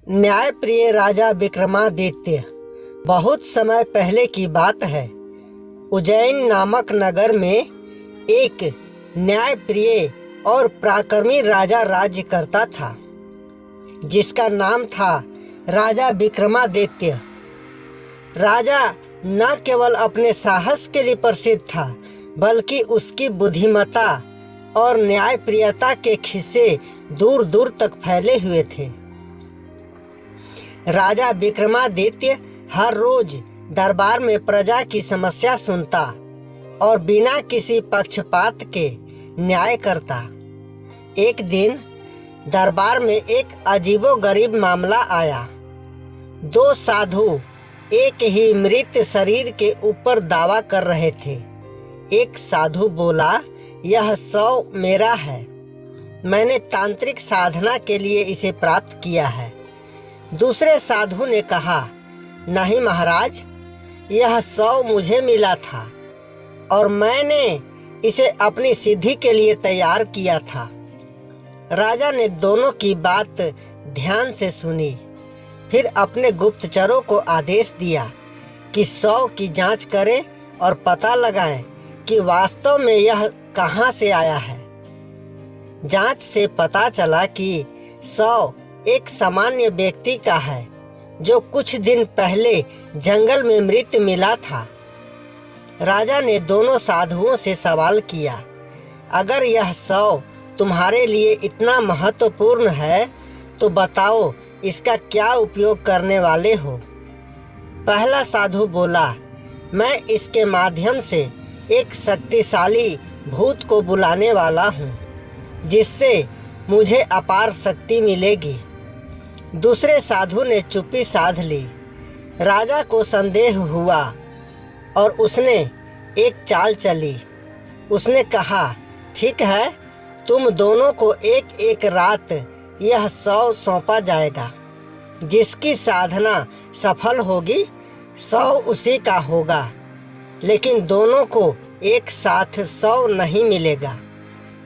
न्यायप्रिय राजा विक्रमादित्य। बहुत समय पहले की बात है। उज्जैन नामक नगर में एक न्यायप्रिय और पराक्रमी राजा राज्य करता था, जिसका नाम था राजा विक्रमादित्य। राजा न केवल अपने साहस के लिए प्रसिद्ध था, बल्कि उसकी बुद्धिमत्ता और न्यायप्रियता के किस्से दूर दूर तक फैले हुए थे। राजा विक्रमादित्य हर रोज दरबार में प्रजा की समस्या सुनता और बिना किसी पक्षपात के न्याय करता। एक दिन दरबार में एक अजीबोगरीब मामला आया। दो साधु एक ही मृत शरीर के ऊपर दावा कर रहे थे। एक साधु बोला, यह शव मेरा है, मैंने तांत्रिक साधना के लिए इसे प्राप्त किया है। दूसरे साधु ने कहा, नहीं महाराज, यह शव मुझे मिला था और मैंने इसे अपनी सिद्धि के लिए तैयार किया था। राजा ने दोनों की बात ध्यान से सुनी, फिर अपने गुप्तचरों को आदेश दिया कि शव की जांच करें और पता लगाएं कि वास्तव में यह कहां से आया है। जांच से पता चला कि शव एक सामान्य व्यक्ति का है, जो कुछ दिन पहले जंगल में मृत मिला था। राजा ने दोनों साधुओं से सवाल किया, अगर यह शव तुम्हारे लिए इतना महत्वपूर्ण है तो बताओ, इसका क्या उपयोग करने वाले हो। पहला साधु बोला, मैं इसके माध्यम से एक शक्तिशाली भूत को बुलाने वाला हूँ, जिससे मुझे अपार शक्ति मिलेगी। दूसरे साधु ने चुप्पी साध ली। राजा को संदेह हुआ और उसने एक चाल चली। उसने कहा, ठीक है, तुम दोनों को एक एक रात यह शव सौंपा जाएगा। जिसकी साधना सफल होगी, शव उसी का होगा, लेकिन दोनों को एक साथ शव नहीं मिलेगा।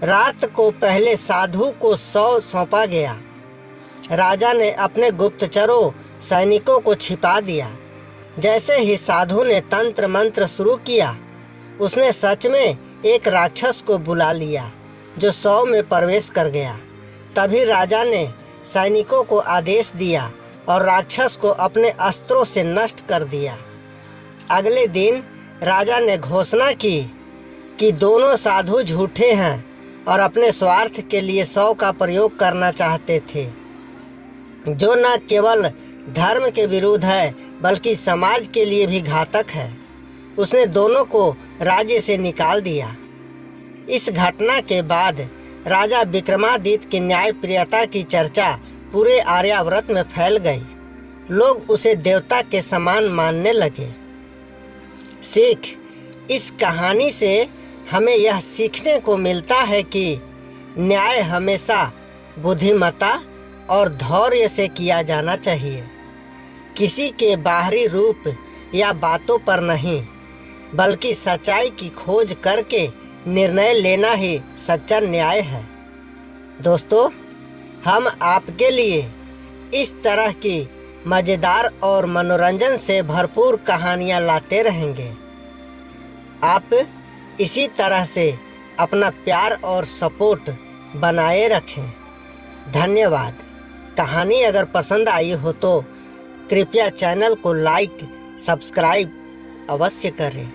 रात को पहले साधु को शव सौंपा गया। राजा ने अपने गुप्तचरों सैनिकों को छिपा दिया। जैसे ही साधु ने तंत्र मंत्र शुरू किया, उसने सच में एक राक्षस को बुला लिया, जो शव में प्रवेश कर गया। तभी राजा ने सैनिकों को आदेश दिया और राक्षस को अपने अस्त्रों से नष्ट कर दिया। अगले दिन राजा ने घोषणा की कि दोनों साधु झूठे हैं और अपने स्वार्थ के लिए शव का प्रयोग करना चाहते थे, जो न केवल धर्म के विरुद्ध है, बल्कि समाज के लिए भी घातक है। उसने दोनों को राज्य से निकाल दिया। इस घटना के बाद राजा विक्रमादित्य की न्यायप्रियता की चर्चा पूरे आर्यावर्त में फैल गई। लोग उसे देवता के समान मानने लगे। सीख, इस कहानी से हमें यह सीखने को मिलता है कि न्याय हमेशा बुद्धिमत्ता और धैर्य से किया जाना चाहिए। किसी के बाहरी रूप या बातों पर नहीं, बल्कि सच्चाई की खोज करके निर्णय लेना ही सच्चा न्याय है। दोस्तों, हम आपके लिए इस तरह की मज़ेदार और मनोरंजन से भरपूर कहानियाँ लाते रहेंगे। आप इसी तरह से अपना प्यार और सपोर्ट बनाए रखें। धन्यवाद। कहानी अगर पसंद आई हो तो कृपया चैनल को लाइक, सब्सक्राइब अवश्य करें।